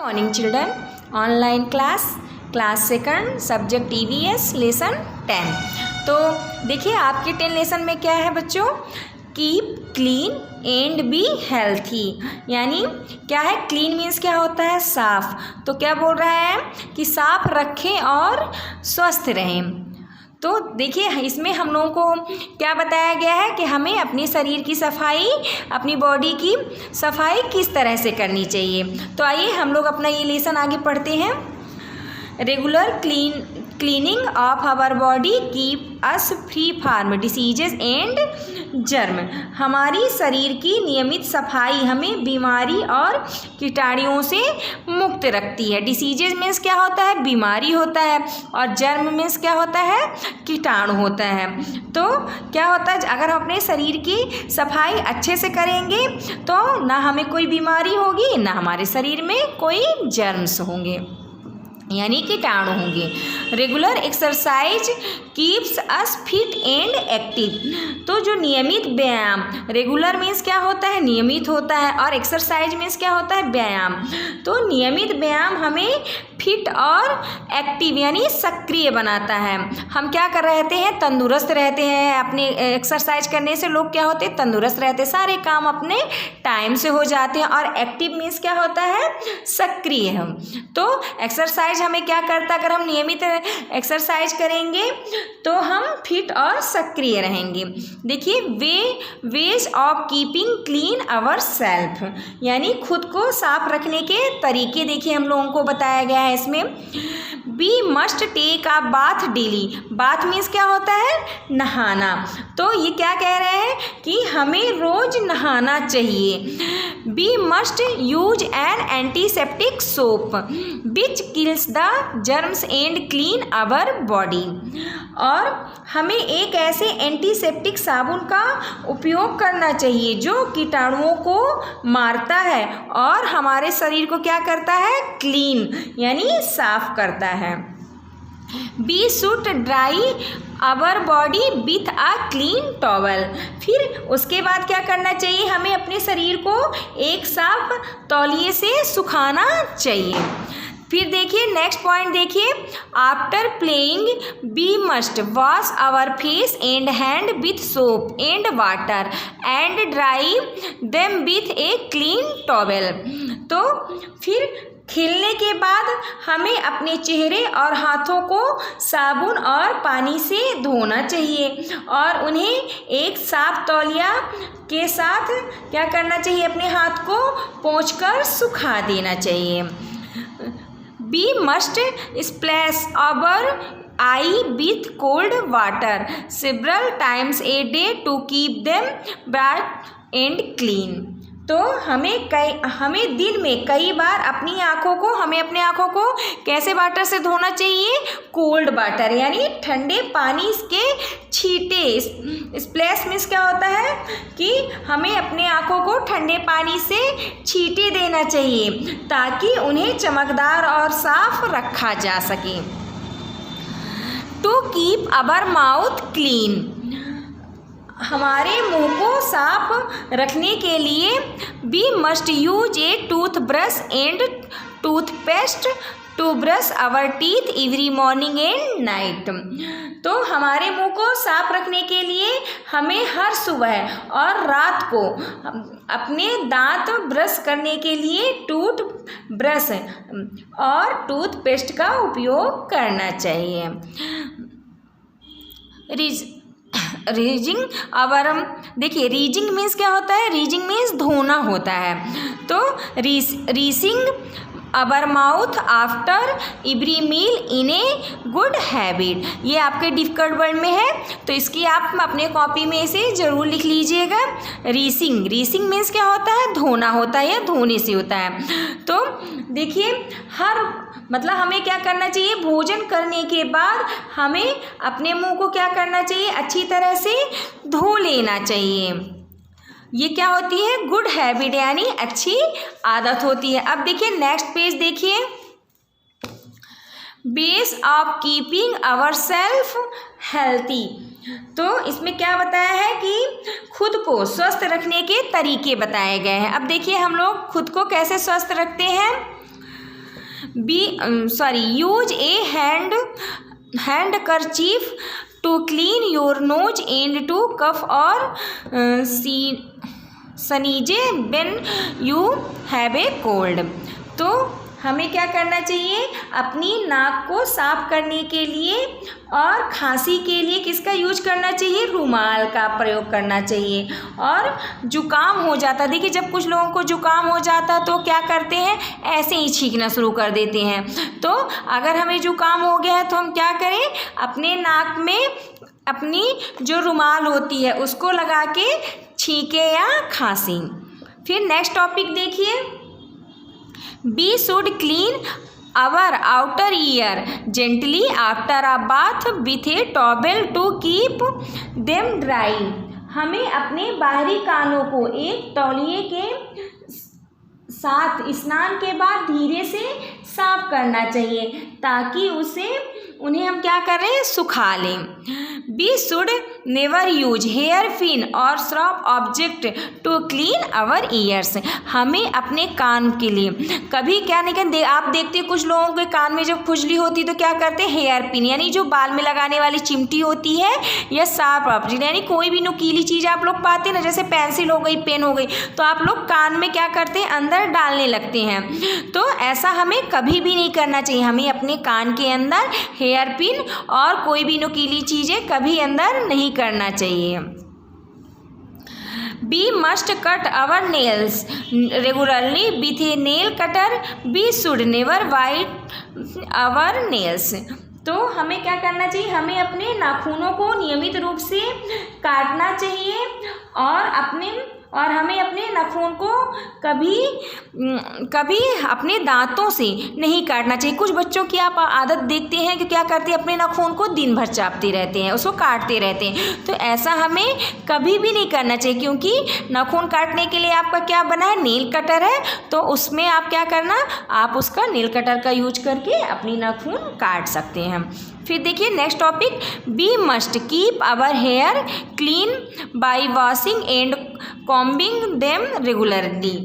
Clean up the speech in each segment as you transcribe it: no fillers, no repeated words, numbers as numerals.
Morning children, online class second, subject EVS, lesson 10। तो देखिए आपके 10 लेसन में क्या है बच्चों, keep clean and be healthy. यानी क्या है, क्लीन मीन्स क्या होता है, साफ। तो क्या बोल रहा है कि साफ रखें और स्वस्थ रहें। तो देखिए इसमें हम लोगों को क्या बताया गया है कि हमें अपने शरीर की सफाई, अपनी बॉडी की सफाई किस तरह से करनी चाहिए। तो आइए हम लोग अपना ये लेसन आगे पढ़ते हैं। Regular cleaning of our body keep us free from diseases and germ. हमारी शरीर की नियमित सफाई हमें बीमारी और कीटाणुओं से मुक्त रखती है। डिसीजेज मीन्स क्या होता है, बीमारी होता है, और जर्म मीन्स क्या होता है, कीटाणु होता है। तो क्या होता है, अगर हम अपने शरीर की सफाई अच्छे से करेंगे तो ना हमें कोई बीमारी होगी, ना हमारे शरीर में कोई जर्म्स होंगे, यानी कीटाणु होंगे। Regular exercise keeps us fit and active. तो जो नियमित व्यायाम, रेगुलर मीन्स क्या होता है, नियमित होता है, और एक्सरसाइज मीन्स क्या होता है, व्यायाम। तो नियमित व्यायाम हमें फिट और एक्टिव यानी सक्रिय बनाता है। हम क्या कर रहते हैं, तंदुरुस्त रहते हैं। अपने एक्सरसाइज करने से लोग क्या होते हैं, तंदुरुस्त रहते हैं, सारे काम अपने टाइम से हो जाते हैं। और एक्टिव मीन्स क्या होता है, सक्रिय हम। तो एक्सरसाइज हमें क्या करता है, अगर हम नियमित एक्सरसाइज करेंगे तो हम फिट और सक्रिय रहेंगे। देखिए ways of keeping clean our self, यानी खुद को साफ रखने के तरीके देखिए हम लोगों को बताया गया है इसमें। We must take a bath daily. Bath means क्या होता है, नहाना। तो ये क्या कह रहे हैं कि हमें रोज नहाना चाहिए। We must use an antiseptic soap which kills the germs and clean our body. और हमें एक ऐसे एंटीसेप्टिक साबुन का उपयोग करना चाहिए जो कीटाणुओं को मारता है और हमारे शरीर को क्या करता है, क्लीन यानी साफ करता है। We should dry our body with a clean towel. फिर उसके बाद क्या करना चाहिए, हमें अपने शरीर को एक साफ तौलिए से सुखाना चाहिए। फिर देखिए नेक्स्ट पॉइंट देखिए, after playing we must wash our face and hand with soap and water and dry them with a clean towel. तो फिर खेलने के बाद हमें अपने चेहरे और हाथों को साबुन और पानी से धोना चाहिए और उन्हें एक साफ तौलिया के साथ क्या करना चाहिए, अपने हाथ को पोंछकर सुखा देना चाहिए। We must splash our eye with cold water several times a day to keep them bright and clean. तो हमें दिन में कई बार अपनी आँखों को, हमें अपने आँखों को कैसे वाटर से धोना चाहिए, कोल्ड वाटर यानी ठंडे पानी के छींटे। स्प्लैश मीन्स क्या होता है कि हमें अपने आँखों को ठंडे पानी से छींटे देना चाहिए ताकि उन्हें चमकदार और साफ रखा जा सके। To keep our mouth clean, हमारे मुंह को साफ रखने के लिए we must use a tooth brush and toothpaste to brush our teeth every morning and night. तो हमारे मुंह को साफ रखने के लिए हमें हर सुबह और रात को अपने दांत ब्रश करने के लिए टूथ ब्रश और टूथपेस्ट का उपयोग करना चाहिए। रीजिंग आवर, देखिए रीजिंग मीन्स क्या होता है, रीजिंग मीन्स धोना होता है। तो rinsing our mouth after every meal in a good habit, ये आपके डिफिकल्ट वर्ड में है तो इसकी आप अपने कॉपी में इसे ज़रूर लिख लीजिएगा। रीसिंग मीन्स क्या होता है, धोना होता है या धोने से होता है। तो देखिए मतलब हमें क्या करना चाहिए, भोजन करने के बाद हमें अपने मुंह को क्या करना चाहिए, अच्छी तरह से धो लेना चाहिए। ये क्या होती है, गुड हैबिट यानी अच्छी आदत होती है। अब देखिए नेक्स्ट पेज देखिए, ways of keeping our self healthy. तो इसमें क्या बताया है कि खुद को स्वस्थ रखने के तरीके बताए गए हैं। अब देखिए हम लोग खुद को कैसे स्वस्थ रखते हैं। Use a handkerchief to clean your nose and to cough और sneeze when you have a cold. तो हमें क्या करना चाहिए, अपनी नाक को साफ करने के लिए और खांसी के लिए किसका यूज करना चाहिए, रुमाल का प्रयोग करना चाहिए। और जुकाम हो जाता, देखिए जब कुछ लोगों को जुकाम हो जाता तो क्या करते हैं, ऐसे ही छींकना शुरू कर देते हैं। तो अगर हमें जुकाम हो गया है तो हम क्या करें, अपने नाक में अपनी जो रुमाल होती है उसको लगा के छींके या खांसी। फिर नेक्स्ट टॉपिक देखिए, We should clean our outer ear gently after a bath with a towel to keep them dry। हमें अपने बाहरी कानों को एक तौलिए के साथ स्नान के बाद धीरे से साफ करना चाहिए ताकि उन्हें हम क्या करें, सुखा लें। We should never use hair pin और sharp object to clean our ears। हमें अपने कान के लिए कभी क्या नहीं करते, आप देखते हैं कुछ लोगों के कान में जब खुजली होती तो क्या करते हैं, हेयर पिन यानी जो बाल में लगाने वाली चिमटी होती है या शार्प ऑब्जेक्ट यानी कोई भी नुकीली चीज़ आप लोग पाते हैं ना, जैसे पेंसिल हो गई, पेन हो गई, तो आप लोग कान में क्या करते हैं, अंदर डालने लगते हैं। तो ऐसा हमें कभी भी नहीं करना चाहिए। हमें अपने कान के अंदर हेयर पिन और कोई भी नुकीली चीज़ें कभी अंदर नहीं करना चाहिए। We must cut our nails regularly with a nail cutter। We should never bite our nails। तो हमें क्या करना चाहिए, हमें अपने नाखूनों को नियमित रूप से काटना चाहिए और हमें अपने नाखून को कभी अपने दांतों से नहीं काटना चाहिए। कुछ बच्चों की आप आदत देखते हैं कि क्या करते हैं, अपने नाखून को दिन भर चाटते रहते हैं, उसको काटते रहते हैं। तो ऐसा हमें कभी भी नहीं करना चाहिए, क्योंकि नाखून काटने के लिए आपका क्या बना है, नेल कटर है। तो उसमें आप क्या करना, आप उसका नेल कटर का यूज करके अपनी नाखून काट सकते हैं। फिर देखिए next topic, we must keep our hair clean by washing and combing them regularly.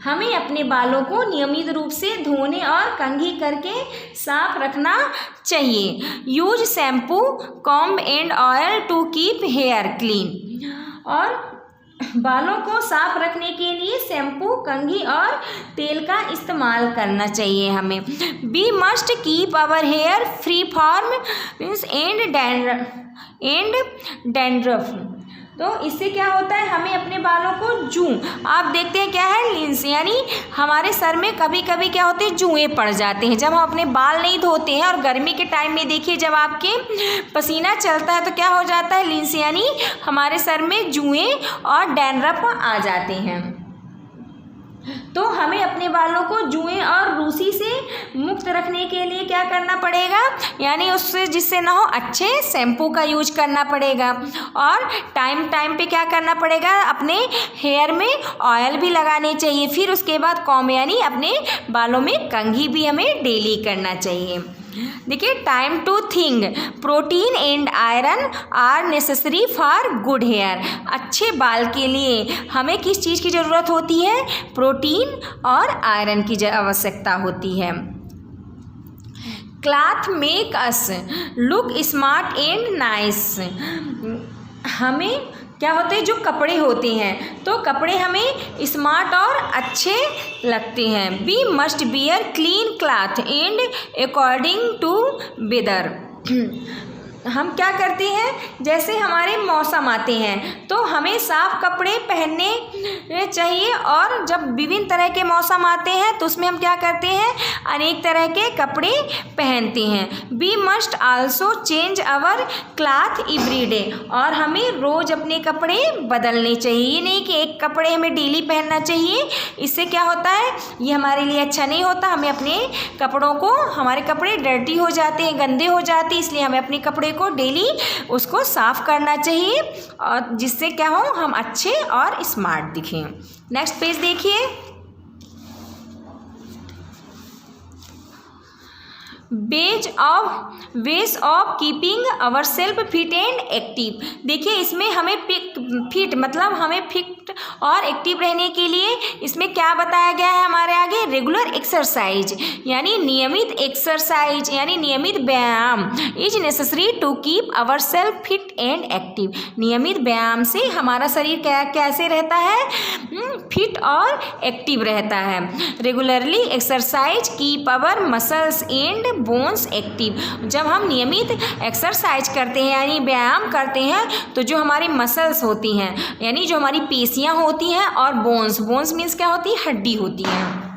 हमें अपने बालों को नियमित रूप से धोने और कंघी करके साफ रखना चाहिए। Use shampoo, comb and oil to keep hair clean. और बालों को साफ रखने के लिए शैम्पू, कंघी और तेल का इस्तेमाल करना चाहिए हमें। We must keep our hair free from and dandruff. तो इससे क्या होता है, हमें अपने बालों को आप देखते हैं क्या है, लिंस यानी हमारे सर में कभी कभी क्या होते हैं, जुएँ पड़ जाते हैं जब हम अपने बाल नहीं धोते हैं। और गर्मी के टाइम में देखिए जब आपके पसीना चलता है तो क्या हो जाता है, लिंस यानी हमारे सर में जुएँ और डैंड्रफ आ जाते हैं। तो हमें अपने बालों को जुएँ और रूसी से मुक्त रखने के लिए क्या करना पड़ेगा, यानी उससे जिससे ना हो, अच्छे शैम्पू का यूज करना पड़ेगा। और टाइम टाइम पे क्या करना पड़ेगा, अपने हेयर में ऑयल भी लगाने चाहिए। फिर उसके बाद कॉम्ब यानी अपने बालों में कंघी भी हमें डेली करना चाहिए। देखिए time to think, protein and iron are necessary for good hair. अच्छे बाल के लिए हमें किस चीज़ की ज़रूरत होती है, प्रोटीन और आयरन की आवश्यकता होती है। Cloth make us look smart and nice. हमें क्या होते हैं, जो कपड़े होते हैं तो कपड़े हमें स्मार्ट और अच्छे लगते हैं। We must wear clean cloth and according to weather. हम क्या करते हैं, जैसे हमारे मौसम आते हैं तो हमें साफ कपड़े पहनने चाहिए। और जब विभिन्न तरह के मौसम आते हैं तो उसमें हम क्या करते हैं, अनेक तरह के कपड़े पहनते हैं। We must also change our cloth every day. और हमें रोज़ अपने कपड़े बदलने चाहिए, ये नहीं कि एक कपड़े हमें डेली पहनना चाहिए। इससे क्या होता है, ये हमारे लिए अच्छा नहीं होता। हमें अपने कपड़ों को, हमारे कपड़े डर्टी हो जाते हैं, गंदे हो जाते हैं, इसलिए हमें अपने कपड़े को डेली उसको साफ करना चाहिए और जिससे क्या हो, हम अच्छे और स्मार्ट दिखें। नेक्स्ट पेज देखिए, ways of keeping our self fit and active. देखिए इसमें हमें फिट मतलब हमें फिट और एक्टिव रहने के लिए इसमें क्या बताया गया है हमारे आगे, रेगुलर एक्सरसाइज यानी नियमित एक्सरसाइज यानी नियमित व्यायाम is necessary to keep our self fit and active. नियमित व्यायाम से हमारा शरीर कैसे रहता है, फिट और एक्टिव रहता है। Regularly exercise keep our muscles and bones active. जब हम नियमित एक्सरसाइज करते हैं यानी व्यायाम करते हैं तो जो हमारी मसल्स होती हैं यानी जो हमारी पेशियां होती हैं और बोन्स मीन्स क्या होती है, हड्डी होती हैं,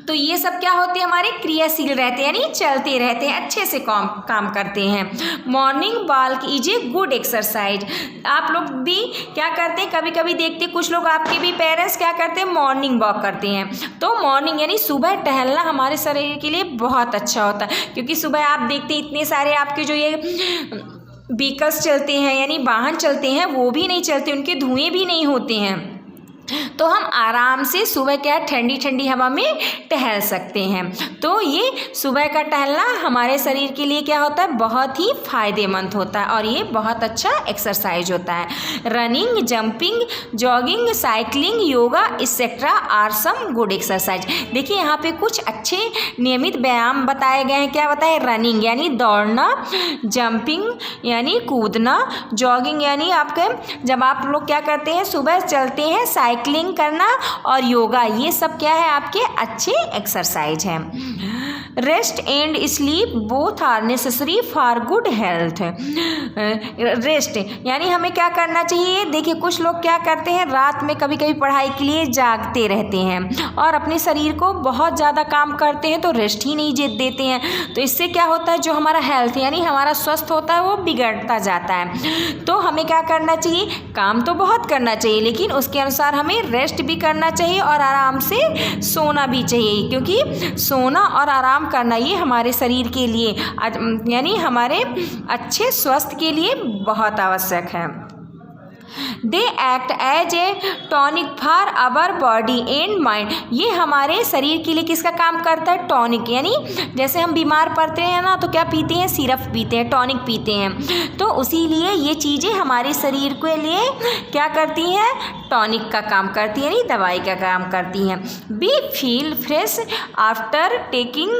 तो ये सब क्या होते हैं, हमारे क्रियाशील रहते हैं यानी चलते रहते हैं, अच्छे से काम करते हैं। Morning walk is a good exercise. आप लोग भी क्या करते हैं, कभी कभी देखते कुछ लोग आपके भी पेरेंट्स क्या करते हैं, मॉर्निंग वॉक करते हैं। तो मॉर्निंग यानी सुबह टहलना हमारे शरीर के लिए बहुत अच्छा होता है, क्योंकि सुबह आप देखते इतने सारे आपके जो ये व्हीकल्स चलते हैं यानी वाहन चलते हैं वो भी नहीं चलते, उनके धुएं भी नहीं होते हैं, तो हम आराम से सुबह क्या ठंडी ठंडी हवा में टहल सकते हैं। तो ये सुबह का टहलना हमारे शरीर के लिए क्या होता है, बहुत ही फायदेमंद होता है और ये बहुत अच्छा एक्सरसाइज होता है। Running, jumping, jogging, cycling, yoga etcetera are some good exercise. देखिए यहाँ पे कुछ अच्छे नियमित व्यायाम बताए गए हैं। क्या बताए, रनिंग यानी दौड़ना, जंपिंग यानी कूदना, जॉगिंग यानी आपके जब आप लोग क्या करते हैं सुबह चलते हैं, साइकिलिंग करना, और योगा, ये सब क्या है आपके अच्छे एक्सरसाइज हैं। Rest and sleep both are necessary for good health. Rest यानी हमें क्या करना चाहिए, देखिए कुछ लोग क्या करते हैं रात में कभी कभी पढ़ाई के लिए जागते रहते हैं और अपने शरीर को बहुत ज़्यादा काम करते हैं तो रेस्ट ही नहीं देते हैं, तो इससे क्या होता है जो हमारा हेल्थ यानी हमारा स्वस्थ होता है वो बिगड़ता जाता है। तो हमें क्या करना चाहिए, काम तो बहुत करना चाहिए लेकिन उसके अनुसार हमें रेस्ट भी करना चाहिए और आराम से सोना भी चाहिए, क्योंकि सोना और आराम करना ये हमारे शरीर के लिए यानी हमारे अच्छे स्वास्थ्य के लिए बहुत आवश्यक है। They act as a tonic for our body and mind. ये हमारे शरीर के लिए किसका काम करता है, टॉनिक, यानी जैसे हम बीमार पड़ते हैं ना तो क्या पीते हैं, सिरप पीते हैं, टॉनिक पीते हैं, तो उसी लिए ये चीज़ें हमारे शरीर के लिए क्या करती हैं, टॉनिक का काम करती है यानी दवाई का काम करती हैं। We feel fresh after taking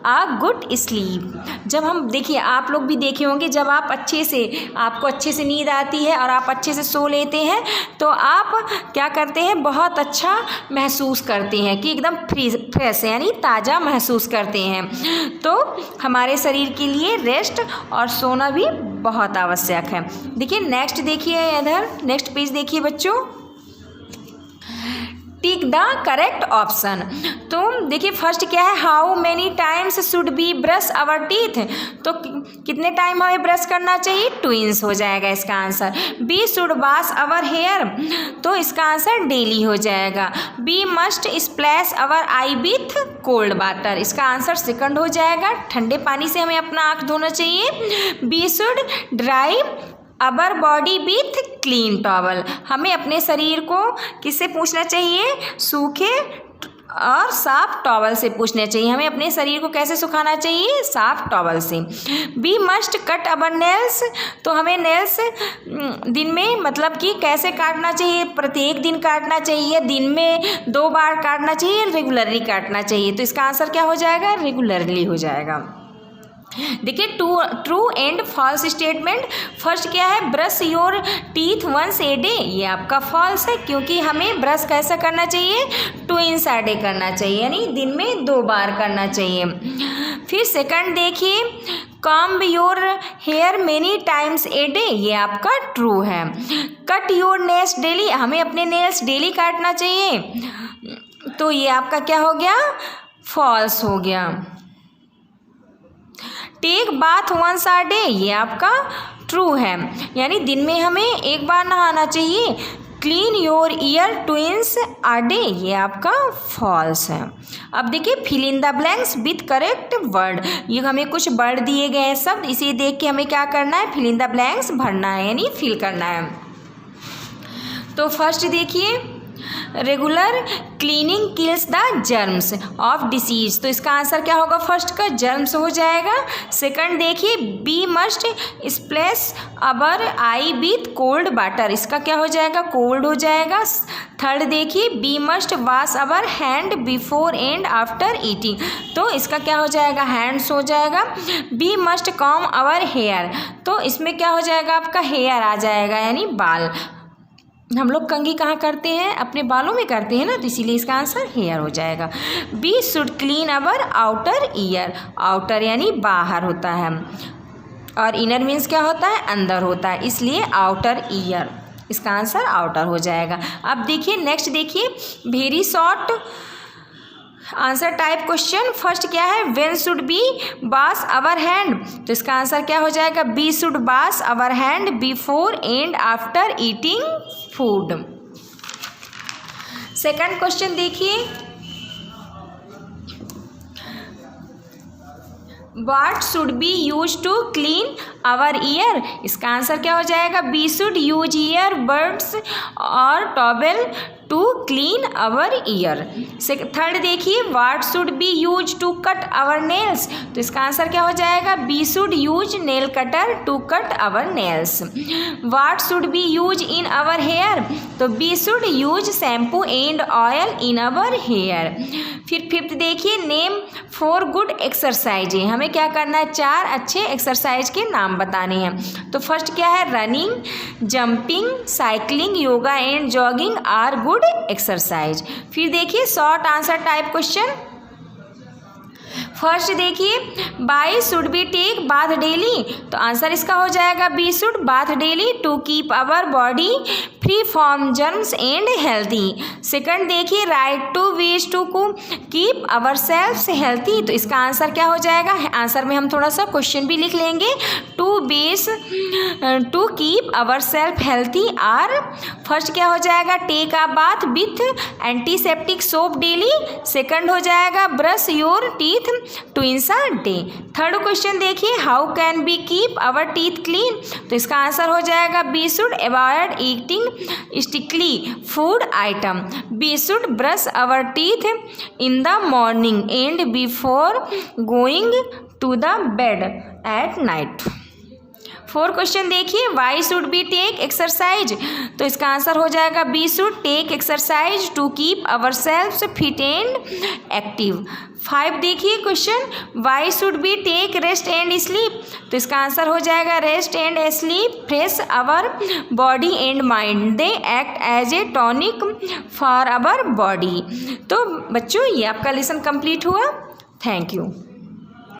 a good sleep. जब हम देखिए आप लोग भी देखे होंगे जब आप आपको अच्छे से नींद आती है और आप अच्छे से सो लेते हैं तो आप क्या करते हैं, बहुत अच्छा महसूस करते हैं कि एकदम फ्रेश है यानी ताज़ा महसूस करते हैं। तो हमारे शरीर के लिए रेस्ट और सोना भी बहुत आवश्यक है। देखिए नेक्स्ट, देखिए इधर नेक्स्ट पेज देखिए बच्चों, टिक द करेक्ट ऑप्शन। तो देखिए फर्स्ट क्या है, how many times should we brush our teeth. तो कितने टाइम हमें ब्रश करना चाहिए, ट्विंस हो जाएगा इसका answer. We should wash our hair, तो इसका आंसर डेली हो जाएगा। We must splash our eye with cold water, इसका आंसर सेकंड हो जाएगा, ठंडे पानी से हमें अपना आँख धोना चाहिए। We should dry our body with clean towel, हमें अपने शरीर को किससे पूछना चाहिए, सूखे और साफ टॉवल से पूछना चाहिए। हमें अपने शरीर को कैसे सुखाना चाहिए, साफ टॉवल से। B must cut our nails, तो हमें नेल्स दिन में मतलब कि कैसे काटना चाहिए, प्रत्येक दिन काटना चाहिए, दिन में 2 बार काटना चाहिए, रेगुलरली काटना चाहिए, तो इसका आंसर क्या हो जाएगा, रेगुलरली हो जाएगा। देखिए true and false statement. First क्या है, brush your teeth once a day, ये आपका फॉल्स है क्योंकि हमें ब्रश कैसा करना चाहिए, ट्विंस आ डे करना चाहिए यानी दिन में 2 बार करना चाहिए। फिर सेकंड देखिए, comb your hair many times a day, ये आपका ट्रू है। कट योर नेल्स डेली, हमें अपने नेल्स डेली काटना चाहिए, तो ये आपका क्या हो गया, फॉल्स हो गया। टेक बाथ वंस आ डे, ये आपका ट्रू है यानी दिन में हमें 1 बार नहाना चाहिए। Clean your ear twice a day, ये आपका फॉल्स है। अब देखिए fill in the blanks with correct word, ये हमें कुछ वर्ड दिए गए हैं शब्द, इसे देख के हमें क्या करना है, फिल इन द ब्लैंक्स भरना है यानी फिल करना है। तो फर्स्ट देखिए regular cleaning kills the germs of disease. तो इसका आंसर क्या होगा? फर्स्ट का जर्म्स हो जाएगा। सेकंड देखिए, we must splash our eye with cold water, इसका क्या हो जाएगा? कोल्ड हो जाएगा। थर्ड देखिए, we must wash our hand before and after eating, तो इसका क्या हो जाएगा? हैंड्स हो जाएगा। We must comb our hair, तो इसमें क्या हो जाएगा? आपका हेयर आ जाएगा, यानी बाल। हम लोग कंघी कहाँ करते हैं? अपने बालों में करते हैं ना, तो इसीलिए इसका आंसर हेयर हो जाएगा। We should clean our outer ear, outer यानी बाहर होता है और इनर मीन्स क्या होता है? अंदर होता है, इसलिए आउटर ईयर, इसका आंसर आउटर हो जाएगा। अब देखिए नेक्स्ट, देखिए very short answer type question. First क्या है? When should we wash our hand, तो इसका आंसर क्या हो जाएगा? We should wash our hand before and after eating food. Second question देखिए, What should be used to clean our ear, इसका answer क्या हो जाएगा? We should use ear buds और towel to clean our ear. Third देखिए, what should be use to cut our nails, तो इसका answer क्या हो जाएगा? We should use nail cutter to cut our nails. What should be use in our hair, तो we should use shampoo and oil in our hair. फिर fifth देखिए, name 4 good exercise, हमें क्या करना है? 4 अच्छे एक्सरसाइज के नाम बताने हैं। तो फर्स्ट क्या है? Running, jumping, cycling, yoga and jogging are good exercise. फिर देखिए short answer type question. First देखिए, why should we take bath daily, तो आंसर इसका हो जाएगा we should bath daily to keep our body free from germs and healthy. Second देखिए, write two ways to keep our self healthy, तो इसका answer क्या हो जाएगा? आंसर में हम थोड़ा सा क्वेश्चन भी लिख लेंगे। Two ways to keep our self healthy are, first क्या हो जाएगा? Take a bath with antiseptic soap daily. Second हो जाएगा brush your teeth twice a day. Third question देखिए, how can we keep our teeth clean, तो इसका answer हो जाएगा we should avoid eating sticky food item. We should brush our teeth in the morning and before going to the bed at night. Fourth question देखिए, why should we take exercise, तो इसका answer हो जाएगा we should take exercise to keep our self fit and active. 5 देखिए question, why should we take rest and sleep, तो इसका answer हो जाएगा rest and sleep fresh our body and mind, they act as a tonic for our body. तो बच्चों ये आपका lesson complete हुआ। Thank you.